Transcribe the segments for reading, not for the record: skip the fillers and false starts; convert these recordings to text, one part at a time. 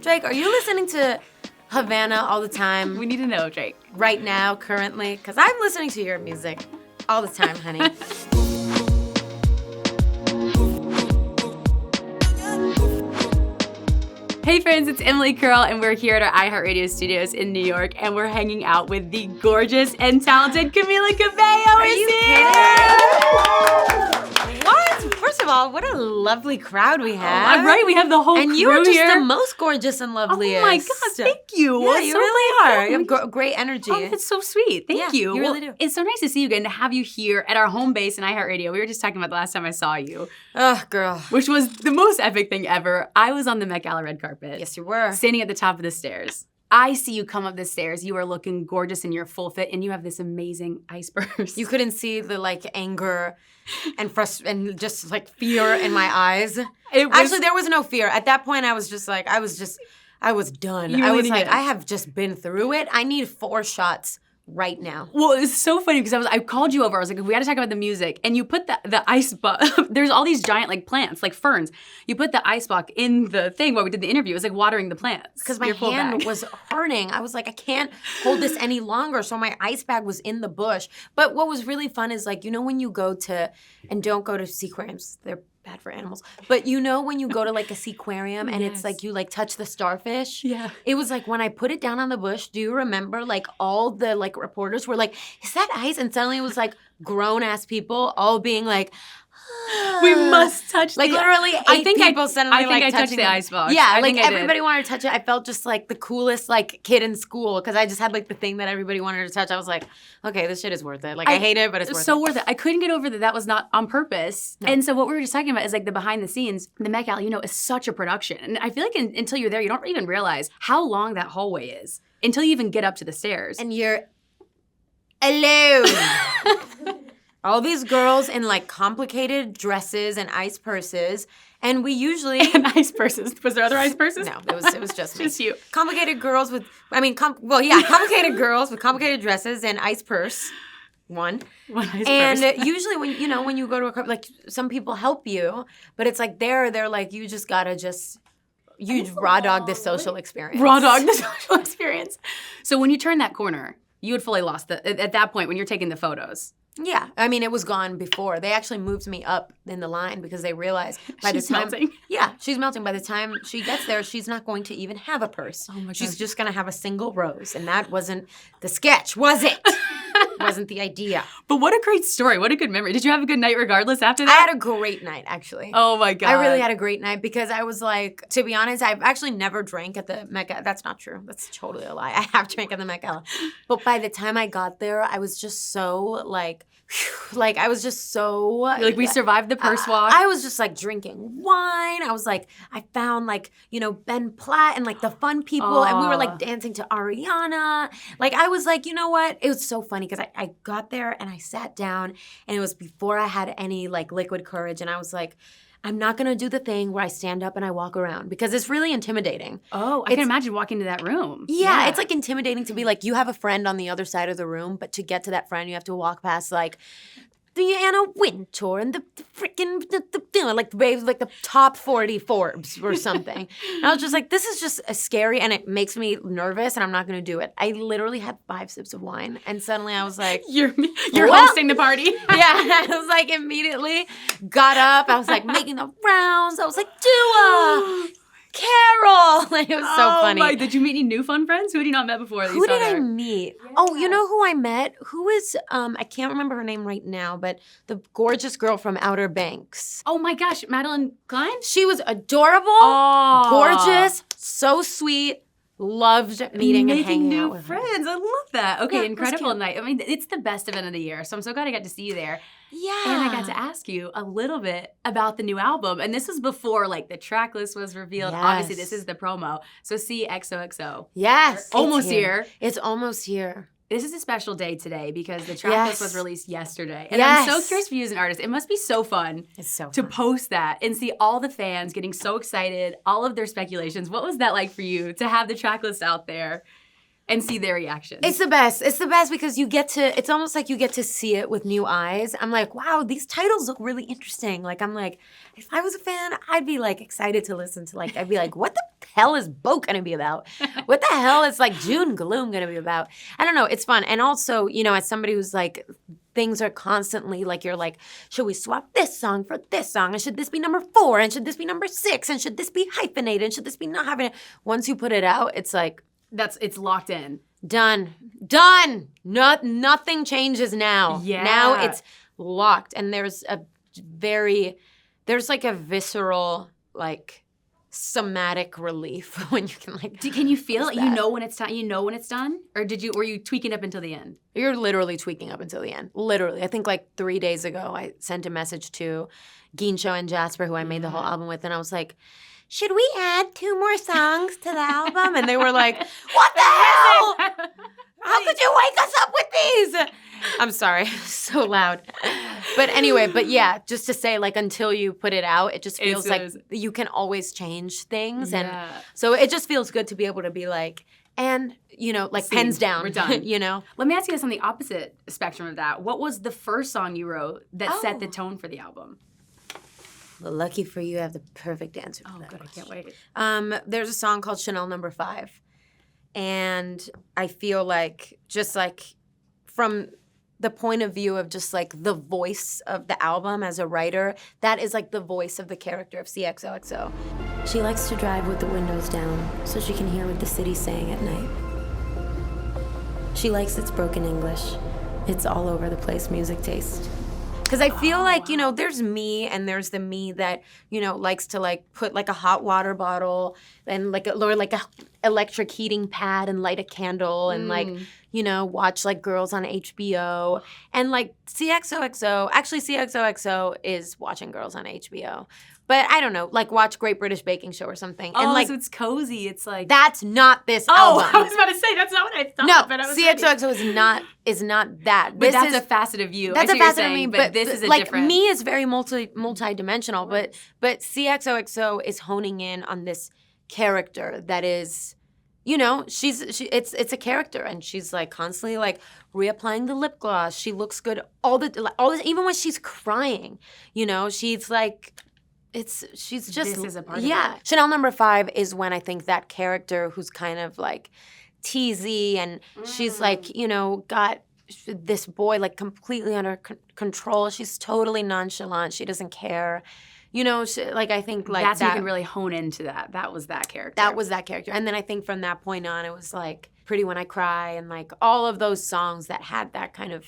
Drake, are you listening to Havana all the time? We need to know, Drake. Right now, currently? Because I'm listening to your music all the time, honey. Hey friends, it's Emily Curl, and we're here at our iHeartRadio studios in New York, and we're hanging out with the gorgeous and talented Camila Cabello. Are you kidding? What? First of all, what a lovely crowd we have. Right, we have the whole and crew you are just here. the most gorgeous and loveliest. Oh my God, thank you. Yeah, It's you so really great. are. You have great energy. Oh, that's so sweet. Thank you. You really do. It's so nice to see you again, to have you here at our home base in iHeartRadio. We were just talking about the last time I saw you. Oh, girl. Which was the most epic thing ever. I was on the Met Gala red carpet. Yes, you were. Standing at the top of the stairs. I see you come up the stairs. You are looking gorgeous in your full fit, and you have this amazing ice purse. You couldn't see the anger and and just fear in my eyes. Actually, there was no fear. At that point, I was just I was done. You I really was like, did. I have just been through it. I need 4 shots right now. Well, it's so funny because I called you over. I was like, we got to talk about the music. And you put the ice block. There's all these giant plants, like ferns. You put the ice block in the thing while we did the interview. It was like watering the plants. Because my hand was hurting. I was like, I can't hold this any longer. So my ice bag was in the bush. But what was really fun is when you go to, and don't go to seaquariums, they're bad for animals. But when you go to a seaquarium and it's you touch the starfish? Yeah. It was when I put it down on the bush, do you remember all the reporters were like, is that ice? And suddenly it was grown ass people all being like, we must touch literally 8 people suddenly I think I touched the ice box. Yeah, I think I did. everybody wanted to touch it. I felt just the coolest kid in school because I just had the thing that everybody wanted to touch. I was like, okay, this shit is worth it. I hate it, but it's worth it. So worth it. I couldn't get over that was not on purpose. No. And so what we were just talking about is the behind the scenes. The Met Gala, is such a production. And I feel until you're there, you don't even realize how long that hallway is until you even get up to the stairs. And you're alone. All these girls in complicated dresses and ice purses, and we usually and ice purses. Was there other ice purses? No, it was just me. Just you. Complicated girls with complicated girls with complicated dresses and ice purse. One ice purse. And usually when you go to a some people help you, but it's they're you just gotta raw dog this social experience. Raw dog the social experience. So when you turn that corner, you had fully lost at that point when you're taking the photos. Yeah. I mean, it was gone before. They actually moved me up in the line because they realized by the time... melting. Yeah, she's melting. By the time she gets there, she's not going to even have a purse. Oh my God. She's just going to have a single rose. And that wasn't the sketch, was it? Wasn't the idea. But what a great story. What a good memory. Did you have a good night regardless after that? I had a great night, actually. Oh my God. I really had a great night because I was to be honest, I've actually never drank at the Met Gala. That's not true. That's totally a lie. I have drank at the Met Gala. But by the time I got there, I was just so I was just so... we survived the purse walk. I was just drinking wine. I was I found Ben Platt and the fun people. And we were dancing to Ariana. I was you know what? It was so funny because I got there and I sat down and it was before I had any liquid courage. And I was I'm not going to do the thing where I stand up and I walk around because it's really intimidating. Oh, I can imagine walking to that room. Yeah, it's intimidating to be you have a friend on the other side of the room, but to get to that friend, you have to walk past the Anna Wintour and the freaking the top 40 Forbes or something. And I was just this is just scary and it makes me nervous and I'm not going to do it. I literally had 5 sips of wine and suddenly I was you're hosting the party. Yeah, I was immediately got up. I was making the rounds. I was Dua, Carol. It was so funny. Did you meet any new fun friends? Who had you not met before? Who did I meet? Yeah. Oh, you know who I met? Who is, I can't remember her name right now, but the gorgeous girl from Outer Banks. Oh my gosh, Madeline Klein? She was adorable, gorgeous, so sweet. Loved meeting and hanging out with friends. Her. I love that. Okay, yeah, incredible night. I mean, it's the best event of the year, so I'm so glad I got to see you there. Yeah. And I got to ask you a little bit about the new album. And this was before the track list was revealed. Yes. Obviously, this is the promo. So see XOXO. Yes. Almost here. It's almost here. This is a special day today because the track list was released yesterday. And yes. I'm so curious for you as an artist. It must be so fun to post that and see all the fans getting so excited, all of their speculations. What was that like for you to have the track list out there? and see their reactions. It's the best. It's the best because it's almost like you get to see it with new eyes. I'm like, wow, these titles look really interesting. Like, I'm like, if I was a fan, I'd be like excited to listen to I'd be like, what the hell is Boat gonna be about? What the hell is like June Gloom gonna be about? I don't know. It's fun. And also, as somebody who's like, things are constantly like, you're like, should we swap this song for this song? And should this be number 4? And should this be number 6? And should this be hyphenated? And should this be not hyphenated? Once you put it out, it's like, it's locked in. Done. Nothing changes now. Yeah. Now it's locked. And there's like a visceral, like, somatic relief when you can like. Can you feel it? You know when it's time. You know when it's done, or were you tweaking up until the end? You're literally tweaking up until the end. Literally, I think like 3 days ago, I sent a message to Ginsho and Jasper, who I made the whole album with, and I was like, should we add 2 more songs to the album? And they were like, what the hell? How could you wake us up with these? I'm sorry, so loud. But anyway, yeah, just to say, like, until you put it out, it just feels like you can always change things. Yeah. And so it just feels good to be able to be like, and, like, pens down. We're done. Let me ask you this on the opposite spectrum of that. What was the first song you wrote that set the tone for the album? Well, lucky for you, I have the perfect answer to that good. question. I can't wait. There's a song called Chanel No. 5. And I feel like, just like from the point of view of just like the voice of the album as a writer, that is like the voice of the character of XOXO. She likes to drive with the windows down so she can hear what the city's saying at night. She likes its broken English. It's all over the place music taste. Because I feel like, there's me and there's the me that, likes to like put like a hot water bottle and like a electric heating pad and light a candle and like, watch like girls on HBO. And like XOXO is watching girls on HBO. But I don't know, like watch Great British Baking Show or something. Oh, and like, so it's cozy. It's like that's not this album. I was about to say that's not what I thought. No, but I was XOXO is not that. But that's a facet of you. That's a facet of me. But this is a like different. Me is very multi-dimensional. But XOXO is honing in on this character that is. It's a character, and she's like constantly like reapplying the lip gloss. She looks good all the even when she's crying. She's like. She's just this is a part of it. Chanel No. 5 is when I think that character who's kind of like teasy and she's like got this boy like completely under control. She's totally nonchalant. She doesn't care. I think like that's that, you can really hone into that. That was that character. That was that character. And then I think from that point on, it was like Pretty When I Cry and like all of those songs that had that kind of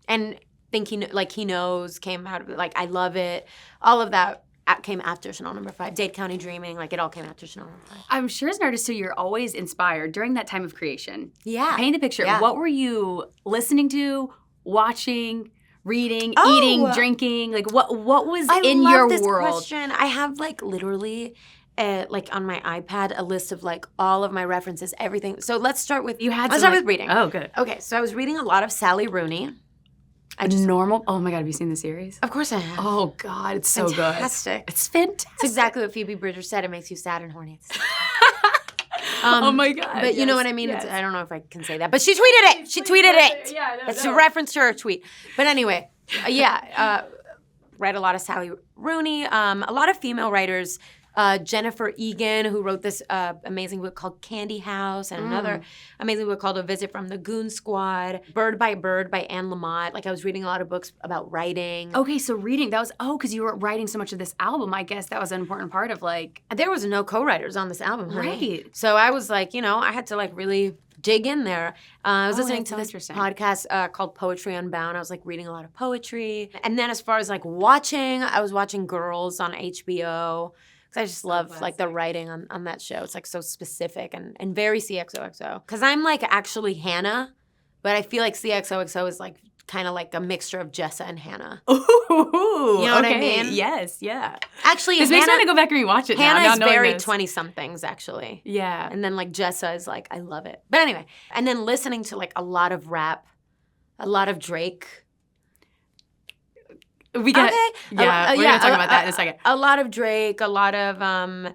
and thinking like He Knows came out of it. Like I Love It. All of that came after Chanel No. 5. Dade County Dreaming, like it all came after Chanel No. 5. I'm sure as an artist too, you're always inspired during that time of creation. Yeah. Paint the picture. Yeah. What were you listening to, watching, reading, Oh. eating, drinking? Like what was in love your this world? Question. I have like literally like on my iPad a list of like all of my references, everything. So let's start with Let's start with reading. Oh, good. Okay, so I was reading a lot of Sally Rooney. Normal. Oh my God, have you seen the series? Of course I have. Oh God, it's so good. Fantastic. It's fantastic. It's exactly what Phoebe Bridgers said. It makes you sad and horny. Oh my God. But you know what I mean? Yes. I don't know if I can say that. But she tweeted it. She tweeted it. Yeah, It's a reference to her tweet. But anyway, read a lot of Sally Rooney. A lot of female writers. Jennifer Egan, who wrote this amazing book called Candy House, and another amazing book called A Visit from the Goon Squad. Bird by Anne Lamott. Like I was reading a lot of books about writing. Okay, so reading, that was, because you were writing so much of this album, I guess that was an important part of like. There was no co-writers on this album, honey. Right. So I was like, I had to like really dig in there. I was listening to this podcast called Poetry Unbound. I was like reading a lot of poetry. And then as far as like watching, I was watching Girls on HBO. Because I just love like the writing on that show. It's like so specific and very XOXO. Because I'm like actually Hannah, but I feel like XOXO is like kind of like a mixture of Jessa and Hannah. Ooh, you know what I mean? Yes, yeah. Actually, this makes me want to go back and rewatch it now. Hannah is very this. 20-somethings actually. Yeah. And then like Jessa is like, I love it. But anyway, and then listening to like a lot of rap, a lot of Drake. We get Okay. Yeah, we're gonna talk about that in a second. A lot of Drake, a lot of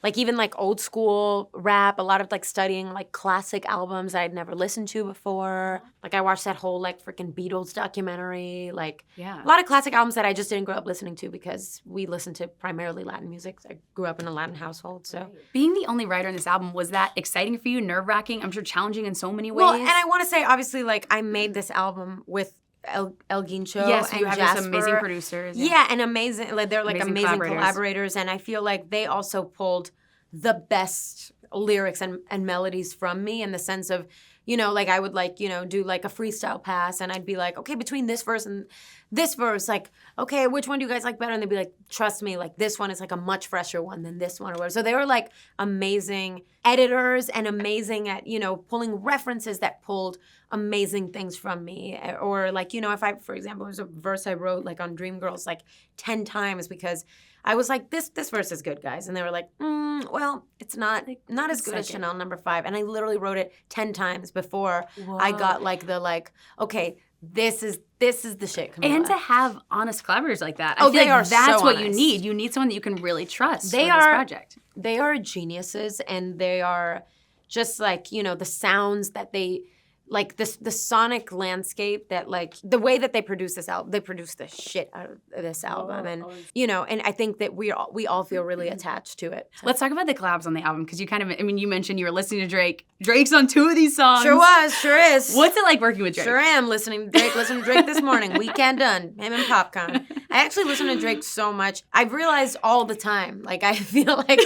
like even like old school rap, a lot of like studying like classic albums that I'd never listened to before. Like I watched that whole like freaking Beatles documentary. Like Yeah. a lot of classic albums that I just didn't grow up listening to because we listened to primarily Latin music. I grew up in a Latin household, so. Being the only writer on this album, was that exciting for you, nerve-wracking? I'm sure challenging in so many ways. Well, and I want to say, obviously, like I made this album with El Guincho yes, and you have Jasper. some amazing producers. Yeah, and amazing. Like they're like amazing Collaborators. collaborators, and I feel like they also pulled the best lyrics and melodies from me in the sense of, you know, like I would like, you know, do like a freestyle pass, and I'd be like, okay, between this verse and this verse, like, okay, which one do you guys like better? And they'd be like, trust me, like this one is like a much fresher one than this one or whatever. So they were like amazing editors and amazing at, you know, pulling references that pulled amazing things from me. Or like, you know, if I, for example, there's a verse I wrote like on Dreamgirls like 10 times because I was like, this verse is good, guys. And they were like, well, it's not as good as Chanel No. 5. And I literally wrote it 10 times before I got like the like, okay, this is the shit, Camila. And to have honest collaborators like that. Oh, I feel they like are that's so what you honest. need. You need someone that you can really trust They for this are- project. They are geniuses, and they are just like, you know, the sounds that they, like the sonic landscape that like, the way that they produce this album, they produce the shit out of this album. And, you know, and I think that we all feel really attached to it. Let's talk about the collabs on the album, because you kind of, I mean, you mentioned you were listening to Drake. Drake's on 2 of these songs. Sure is. What's it like working with Drake? Sure am listening to Drake. Listened to Drake this morning. Weekend done. Him and Popcorn. I actually listen to Drake so much. I've realized all the time. Like I feel like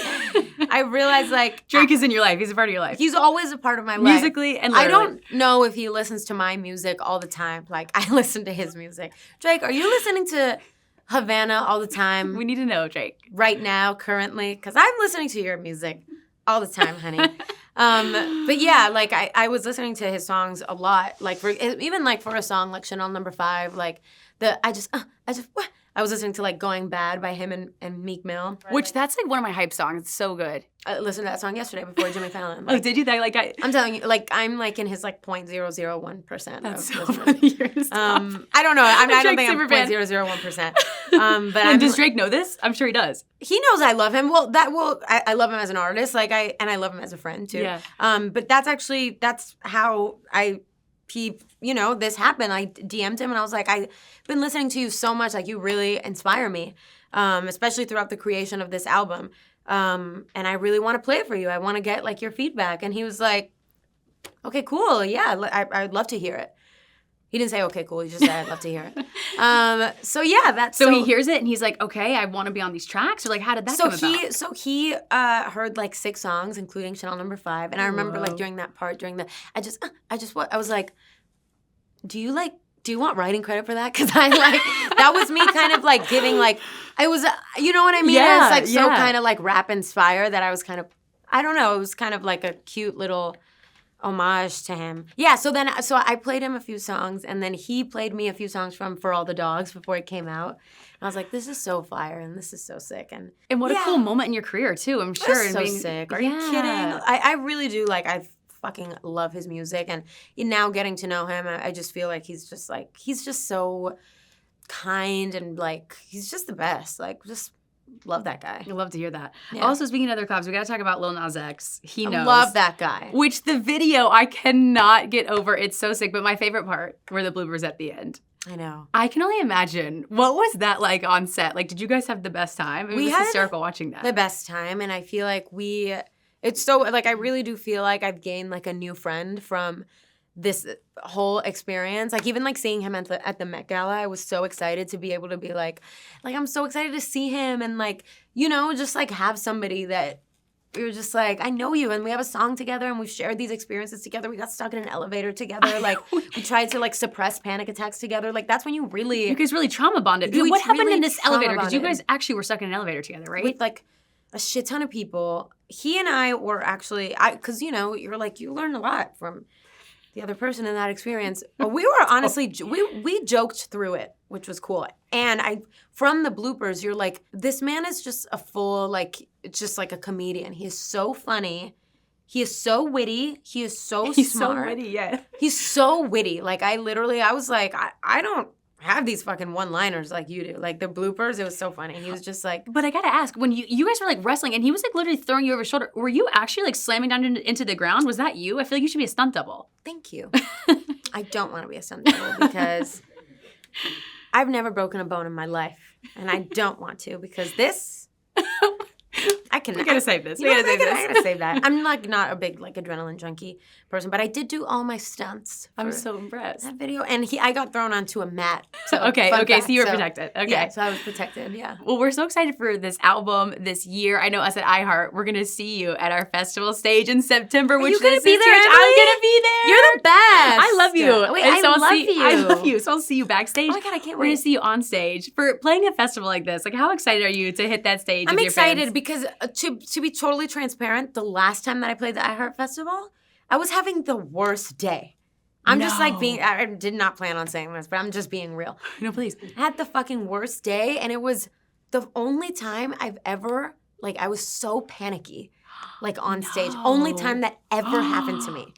I realize like Drake is in your life. He's a part of your life. he's always a part of my life. Musically and I literally. don't know if he listens to my music all the time. Like I listen to his music. Drake, are you listening to Havana all the time? We need to know, Drake. Right now, currently? Because I'm listening to your music all the time, honey. But yeah, like I was listening to his songs a lot. Like for even like for a song like Chanel No. 5, like I was listening to like Going Bad by him and Meek Mill. Which that's like one of my hype songs. It's so good. I listened to that song yesterday before Jimmy Fallon. Oh, did you? That like I'm telling you, like I'm like in his like 0.001%. That's of so listeners. funny. You're gonna stop. I don't know. I don't Drake's think I'm super fan. 0.001%. But And does Drake know this? I'm sure he does. he knows I love him. Well, I love him as an artist. Like and I love him as a friend too. Yeah. But that's how you know, this happened. I DM'd him and I was like, I've been listening to you so much. Like you really inspire me, especially throughout the creation of this album. And I really want to play it for you. I want to get like your feedback. And he was like, okay, cool. Yeah, I'd love to hear it. He didn't say, okay, cool. He just said, I'd love to hear it. So yeah, that's So he hears it and he's like, okay, I want to be on these tracks? Or like, how did that come about? So he heard like 6 songs, including Chanel No. 5. And I remember like during that part, I was like, do you want writing credit for that? Because I like, that was me kind of like giving like, I was, you know what I mean? Yeah, It's like so yeah. kind of like rap inspired that I was kind of, I don't know, it was kind of like a cute little homage to him. Yeah, so I played him a few songs, and then he played me a few songs from For All the Dogs before it came out. And I was like, this is so fire, and this is so sick. And And what yeah. a cool moment in your career, too, I'm sure. That's so I mean, sick. Are you kidding? I really do. Like, I fucking love his music. And now getting to know him, I just feel like he's just so kind and, like, he's just the best. Like, just love that guy. I love to hear that. Yeah. Also, speaking of other collabs, we got to talk about Lil Nas X. He knows. I love that guy. Which the video, I cannot get over. It's so sick. But my favorite part were the bloopers at the end. I know. I can only imagine. What was that like on set? Like, did you guys have the best time? I mean, We it was had hysterical watching that. The best time. And I feel like it's so, like, I really do feel like I've gained, like, a new friend from this whole experience. Like, even, like, seeing him at the Met Gala, I was so excited to be able to be like, I'm so excited to see him and, like, you know, just, like, have somebody that we were just like, I know you, and we have a song together, and we've shared these experiences together. We got stuck in an elevator together. Like, we tried to, like, suppress panic attacks together. Like, that's when you really... You guys really trauma bonded. We What happened really in this elevator? Because you trauma guys actually were stuck in an elevator together, right? with, like, a shit ton of people. He and I were actually... Because, you know, you're like, you learn a lot from the other person in that experience. But we were honestly... We joked through it, which was cool. And from the bloopers, you're like, this man is just a full, like... It's just like a comedian. He is so funny. He is so witty. He is so He's smart. so witty, yeah. He's so witty. Like, I was like, I don't have these fucking one-liners like you do. Like the bloopers, it was so funny. He was just like... But I gotta ask, when you guys were like wrestling and he was like literally throwing you over his shoulder, were you actually like slamming down into the ground? Was that you? I feel like you should be a stunt double. Thank you. I don't want to be a stunt double because I've never broken a bone in my life. And I don't want to because this... I can. We gotta save this. I gotta save that. I'm like not a big like adrenaline junkie person, but I did do all my stunts. I'm so impressed. That video, and I got thrown onto a mat. So okay, fact. so you were protected. Okay, yeah, so I was protected. Yeah. Well, we're so excited for this album this year. I know us at iHeart, we're gonna see you at our festival stage in September. Are you gonna be there? I'm gonna be there. You're the best. I love you. Wait, and so I love you. I love you. So I'll see you backstage. Oh my God, I can't We're gonna wait. see you on stage for playing a festival like this. Like, how excited are you to hit that stage? I'm with your fans? excited because to be totally transparent, the last time that I played the iHeart Festival, I was having the worst day. I'm just like I did not plan on saying this, but I'm just being real. No, please. I had the fucking worst day, and it was the only time I've ever, like, I was so panicky, like, on stage. Only time that ever happened to me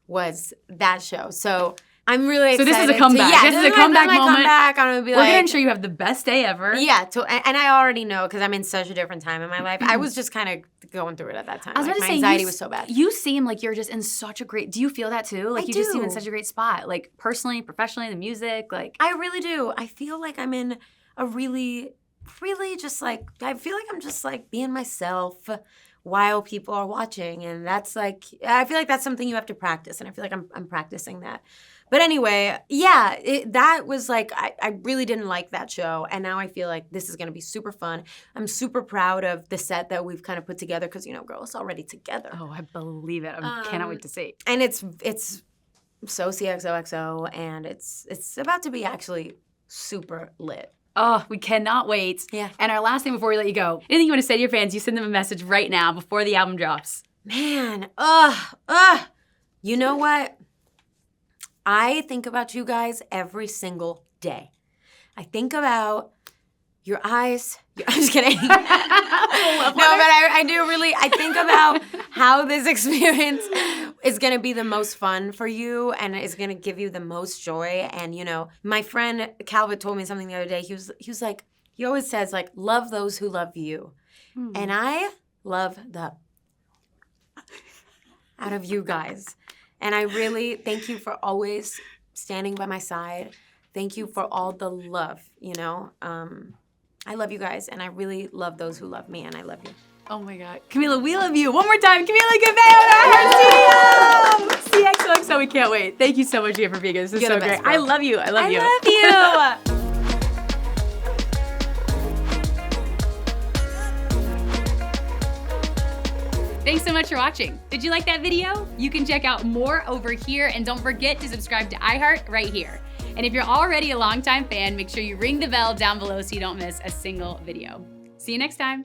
was that show. So I'm really excited. So this is a comeback. This is a comeback moment. Comeback. I'm gonna be We're gonna ensure you have the best day ever. Yeah, and I already know because I'm in such a different time in my life. I was just kind of going through it at that time. I was about to my say, anxiety was so bad. You seem like you're just in such a great. Do you feel that too? Like I you just seem in do. such a great spot, like personally, professionally, the music, like. I really do. I feel like I'm in a really just like I feel like I'm just like being myself while people are watching, and that's like I feel like that's something you have to practice, and I feel like I'm practicing that. But anyway, yeah, that was like, I really didn't like that show. And now I feel like this is going to be super fun. I'm super proud of the set that we've kind of put together because, you know, girl, it's already together. Oh, I believe it. I cannot wait to see. And it's so XOXO, and it's about to be actually super lit. Oh, we cannot wait. Yeah. And our last thing before we let you go, anything you want to say to your fans, you send them a message right now before the album drops. Man, you know what? I think about you guys every single day. I think about your eyes. I'm just kidding. No, but I do really, I think about how this experience is going to be the most fun for you and is going to give you the most joy. And, you know, my friend Calvin told me something the other day. He was like, he always says, like, love those who love you. And I love the out of you guys. And I really thank you for always standing by my side. Thank you for all the love, you know. I love you guys, and I really love those who love me, and I love you. Oh my God. Camila, we love you. One more time, Camila Cabello, XOXO. We can't wait. Thank you so much, Gia, for being here. This is You're so the best, great. bro. I love you. I love you. I love you. Thanks so much for watching. Did you like that video? You can check out more over here, and don't forget to subscribe to iHeart right here. And if you're already a longtime fan, make sure you ring the bell down below so you don't miss a single video. See you next time.